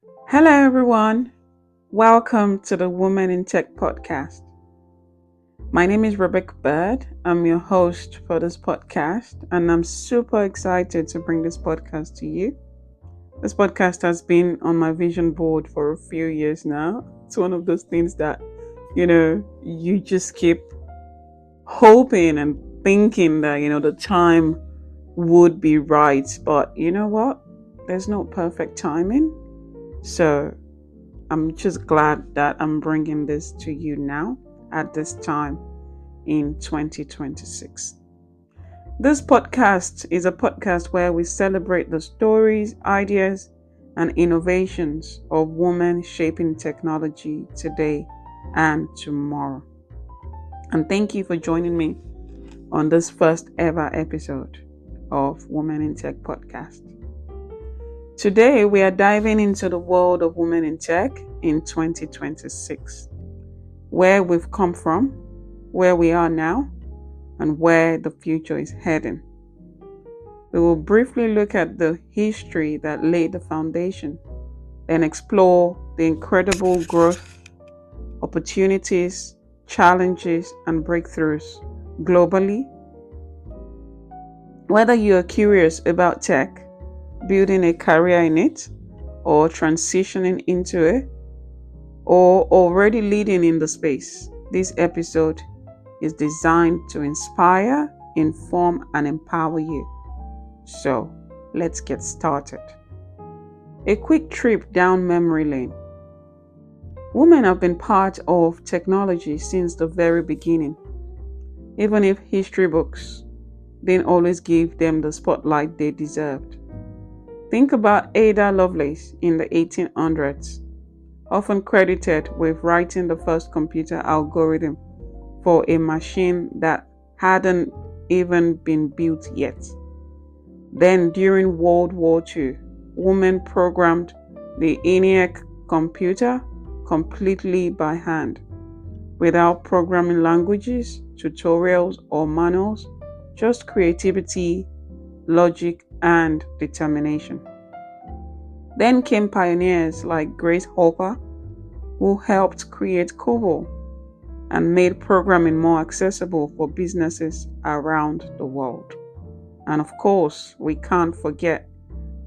Hello, everyone. Welcome to the Women in Tech podcast. My name is Rebecca Bird. I'm your host for this podcast, and I'm super excited to bring this podcast to you. This podcast has been on my vision board for a few years now. It's one of those things that, you just keep hoping and thinking that, the time would be right. But you know what? There's no perfect timing. So I'm just glad that I'm bringing this to you now at this time in 2026. This podcast is a podcast where we celebrate the stories, ideas, and innovations of women shaping technology today and tomorrow. And thank you for joining me on this first ever episode of Women in Tech podcast. Today, we are diving into the world of women in tech in 2026, where we've come from, where we are now, and where the future is heading. We will briefly look at the history that laid the foundation, then explore the incredible growth, opportunities, challenges, and breakthroughs globally. Whether you are curious about tech, building a career in it, or transitioning into it, or already leading in the space, this episode is designed to inspire, inform, and empower you. So, let's get started. A quick trip down memory lane. Women have been part of technology since the very beginning, even if history books didn't always give them the spotlight they deserved. Think about Ada Lovelace in the 1800s, often credited with writing the first computer algorithm for a machine that hadn't even been built yet. Then, during World War II, women programmed the ENIAC computer completely by hand, without programming languages, tutorials, or manuals, just creativity, logic, and determination. Then came pioneers like Grace Hopper, who helped create COBOL and made programming more accessible for businesses around the world. And of course, we can't forget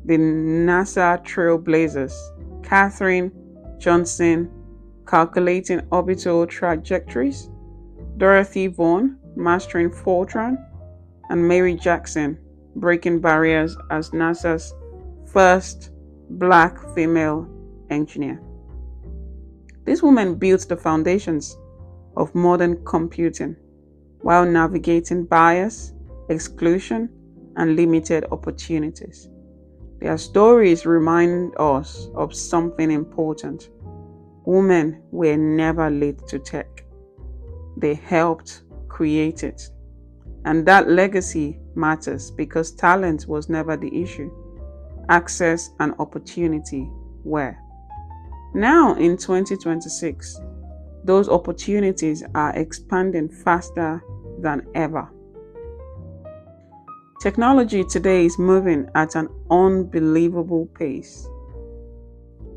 the NASA trailblazers, Katherine Johnson calculating orbital trajectories, Dorothy Vaughan mastering Fortran, and Mary Jackson breaking barriers as NASA's first Black female engineer. These women built the foundations of modern computing while navigating bias, exclusion, and limited opportunities. Their stories remind us of something important. Women were never late to tech. They helped create it. And that legacy matters because talent was never the issue. Access and opportunity were. Now in 2026, those opportunities are expanding faster than ever. Technology today is moving at an unbelievable pace.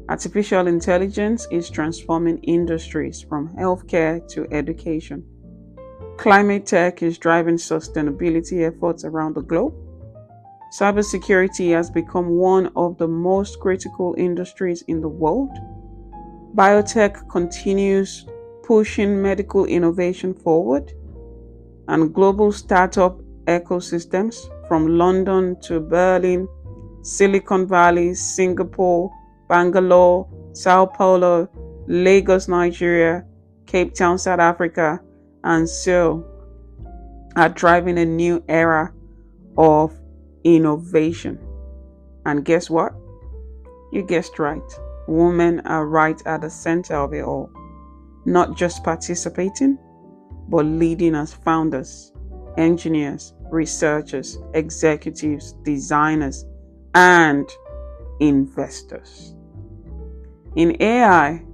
Artificial intelligence is transforming industries from healthcare to education. Climate tech is driving sustainability efforts around the globe. Cybersecurity has become one of the most critical industries in the world. Biotech continues pushing medical innovation forward, and global startup ecosystems from London to Berlin, Silicon Valley, Singapore, Bangalore, Sao Paulo, Lagos, Nigeria, Cape Town, South Africa, and Seoul are driving a new era of innovation. And guess what? You guessed right. Women are right at the center of it all. Not just participating, but leading as founders, engineers, researchers, executives, designers, and investors. In AI,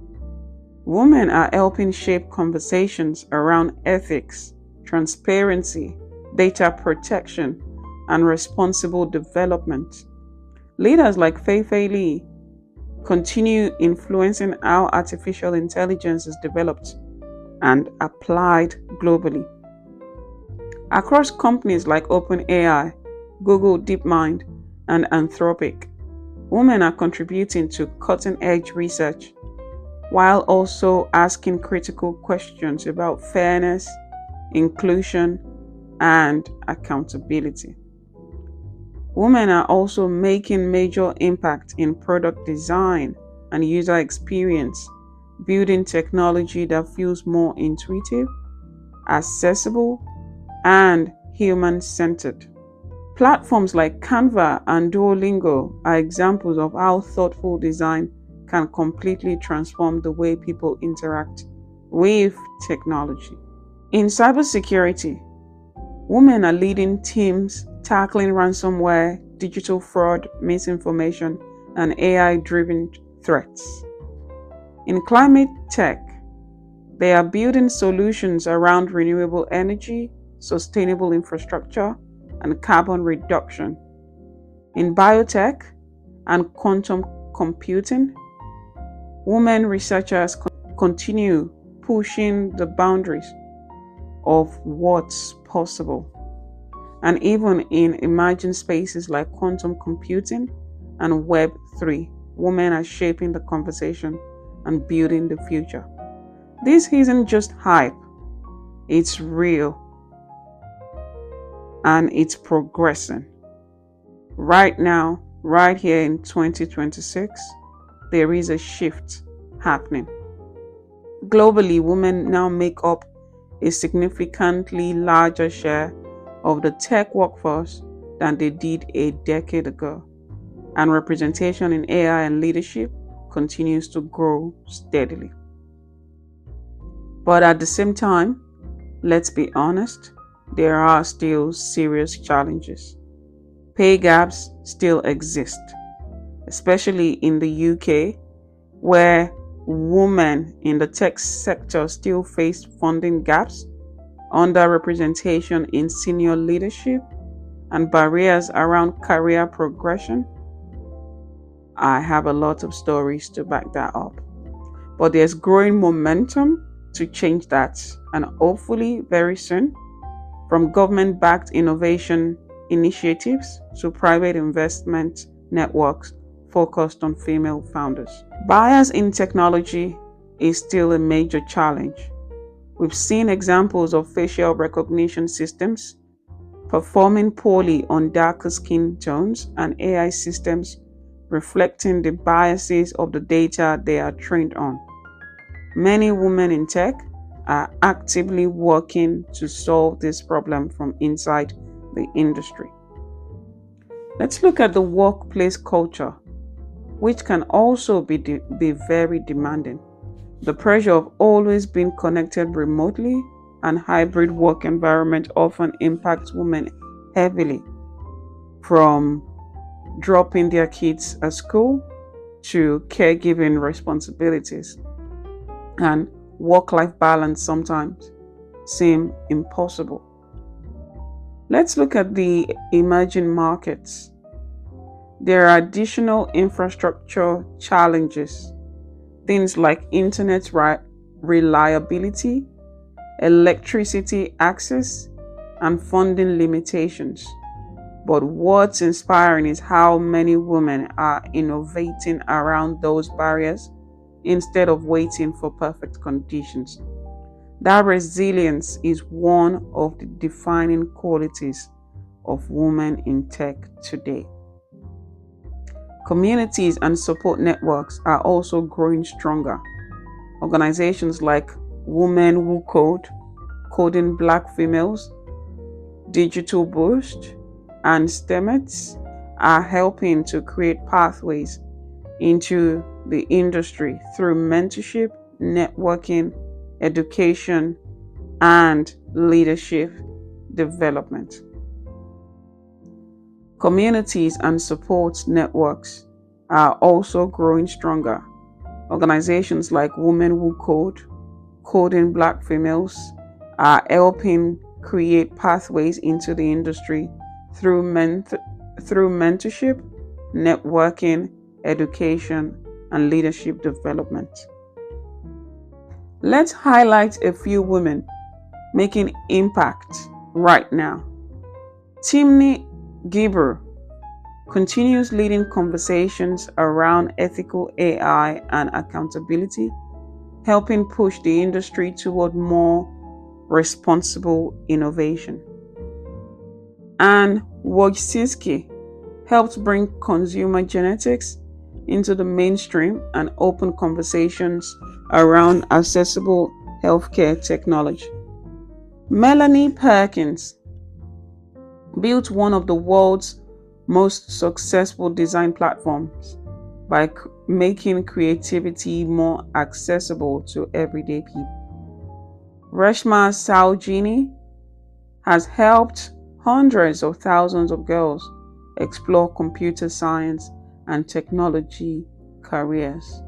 women are helping shape conversations around ethics, transparency, data protection, and responsible development. Leaders like Fei Fei Li, continue influencing how artificial intelligence is developed and applied globally. Across companies like OpenAI, Google DeepMind, and Anthropic, women are contributing to cutting edge research while also asking critical questions about fairness, inclusion, and accountability. Women are also making major impact in product design and user experience, building technology that feels more intuitive, accessible, and human-centered. Platforms like Canva and Duolingo are examples of how thoughtful design can completely transform the way people interact with technology. In cybersecurity, women are leading teams tackling ransomware, digital fraud, misinformation, and AI-driven threats. In climate tech, they are building solutions around renewable energy, sustainable infrastructure, and carbon reduction. In biotech and quantum computing, women researchers continue pushing the boundaries of what's possible. And even in emerging spaces like quantum computing and Web3, women are shaping the conversation and building the future. This isn't just hype, it's real and it's progressing. Right now, right here in 2026, there is a shift happening. Globally, women now make up a significantly larger share of the tech workforce than they did a decade ago, and representation in AI and leadership continues to grow steadily. But at the same time, let's be honest, there are still serious challenges. Pay gaps still exist, especially in the UK, where women in the tech sector still face funding gaps, underrepresentation in senior leadership, and barriers around career progression. I have a lot of stories to back that up. But there's growing momentum to change that, and hopefully very soon, from government-backed innovation initiatives to private investment networks focused on female founders. Bias in technology is still a major challenge. We've seen examples of facial recognition systems performing poorly on darker skin tones and AI systems reflecting the biases of the data they are trained on. Many women in tech are actively working to solve this problem from inside the industry. Let's look at the workplace culture, which can also be very demanding. The pressure of always being connected remotely and hybrid work environment often impacts women heavily, from dropping their kids at school to caregiving responsibilities, and work-life balance sometimes seem impossible. Let's look at the emerging markets. There are additional infrastructure challenges, things like internet reliability, electricity access, and funding limitations. But what's inspiring is how many women are innovating around those barriers instead of waiting for perfect conditions. That resilience is one of the defining qualities of women in tech today. Communities and support networks are also growing stronger. Organizations like Women Who Code, Coding Black Females, Digital Boost, and STEMETS are helping to create pathways into the industry through mentorship, networking, education, and leadership development. Communities and support networks are also growing stronger. Organizations like Women Who Code, Coding Black Females are helping create pathways into the industry through mentorship, networking, education, and leadership development. Let's highlight a few women making impact right now. Timney Gibber continues leading conversations around ethical AI and accountability, helping push the industry toward more responsible innovation. Anne Wojcicki helped bring consumer genetics into the mainstream and open conversations around accessible healthcare technology. Melanie Perkins built one of the world's most successful design platforms by making creativity more accessible to everyday people. Reshma Saujini has helped hundreds of thousands of girls explore computer science and technology careers.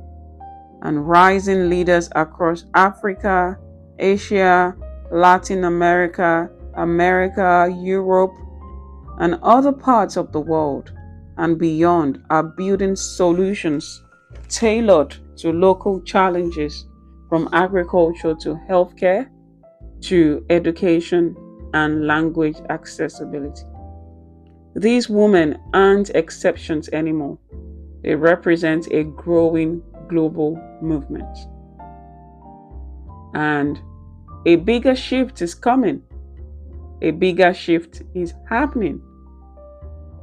And rising leaders across Africa, Asia, Latin America, Europe, and other parts of the world and beyond are building solutions tailored to local challenges, from agriculture to healthcare to education and language accessibility. These women aren't exceptions anymore. They represent a growing global movement. And a bigger shift is coming. A bigger shift is happening.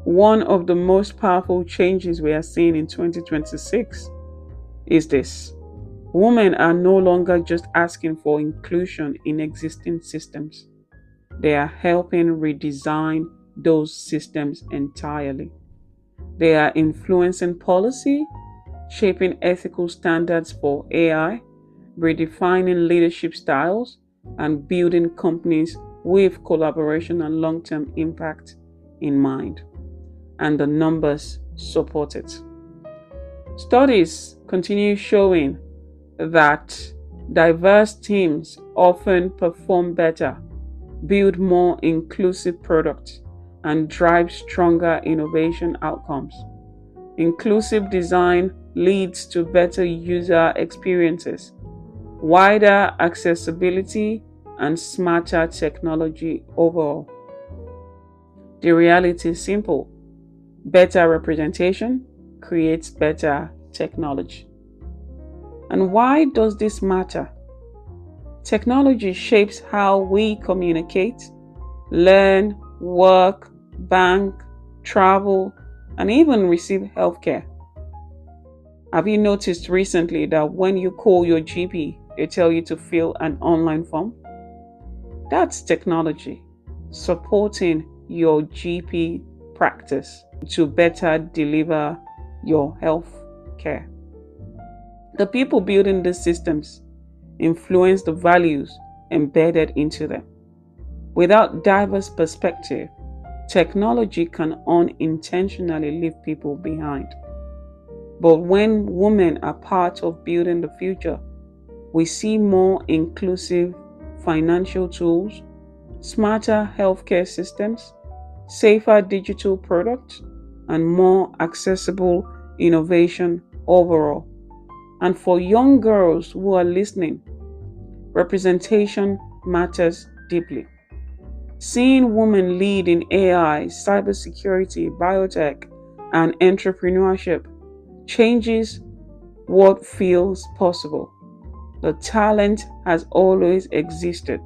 One of the most powerful changes we are seeing in 2026 is this. Women are no longer just asking for inclusion in existing systems. They are helping redesign those systems entirely. They are influencing policy, shaping ethical standards for AI, redefining leadership styles, and building companies with collaboration and long-term impact in mind. And the numbers support it. Studies continue showing that diverse teams often perform better, build more inclusive products, and drive stronger innovation outcomes. Inclusive design leads to better user experiences, wider accessibility, and smarter technology overall. The reality is simple. Better representation creates better technology. And why does this matter? Technology shapes how we communicate, learn, work, bank, travel, and even receive healthcare. Have you noticed recently that when you call your GP, they tell you to fill an online form? That's technology supporting your GP practice to better deliver your health care. The people building these systems influence the values embedded into them. Without diverse perspective, technology can unintentionally leave people behind. But when women are part of building the future, we see more inclusive financial tools, smarter healthcare systems, safer digital products, and more accessible innovation overall. And for young girls who are listening, representation matters deeply. Seeing women lead in AI, cybersecurity, biotech, and entrepreneurship changes what feels possible. The talent has always existed.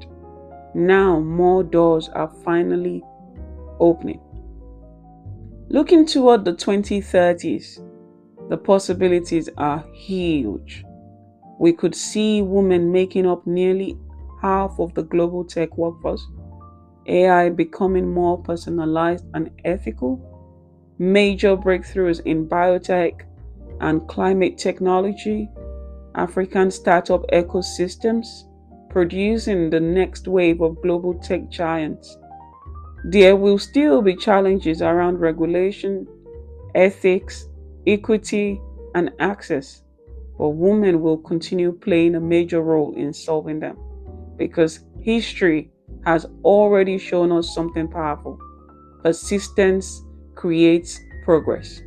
Now more doors are finally opening. Looking toward the 2030s, the possibilities are huge. We could see women making up nearly half of the global tech workforce, AI becoming more personalized and ethical, major breakthroughs in biotech and climate technology, African startup ecosystems producing the next wave of global tech giants. There will still be challenges around regulation, ethics, equity, and access, but women will continue playing a major role in solving them because history has already shown us something powerful. Persistence creates progress.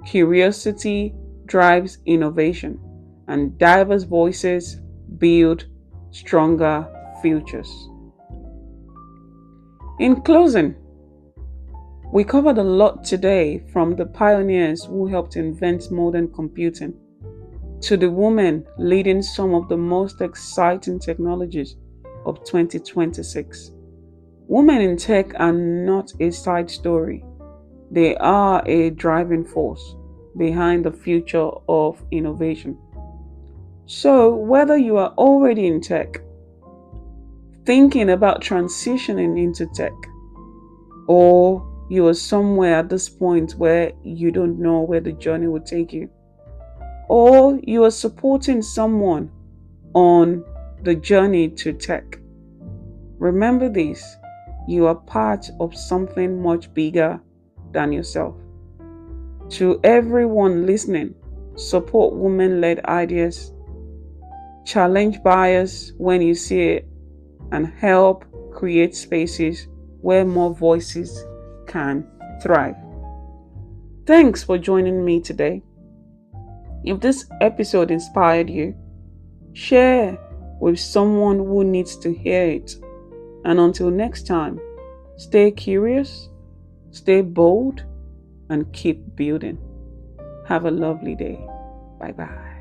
Curiosity drives innovation, and diverse voices build stronger futures. In closing, we covered a lot today, from the pioneers who helped invent modern computing to the women leading some of the most exciting technologies of 2026. Women in tech are not a side story. They are a driving force behind the future of innovation. So, whether you are already in tech, thinking about transitioning into tech, or you are somewhere at this point where you don't know where the journey will take you, or you are supporting someone on the journey to tech, remember this: you are part of something much bigger than yourself. To everyone listening, support women-led ideas, challenge bias when you see it, and help create spaces where more voices can thrive. Thanks for joining me today. If this episode inspired you, share with someone who needs to hear it. And until next time, stay curious, stay bold, and keep building. Have a lovely day. Bye bye.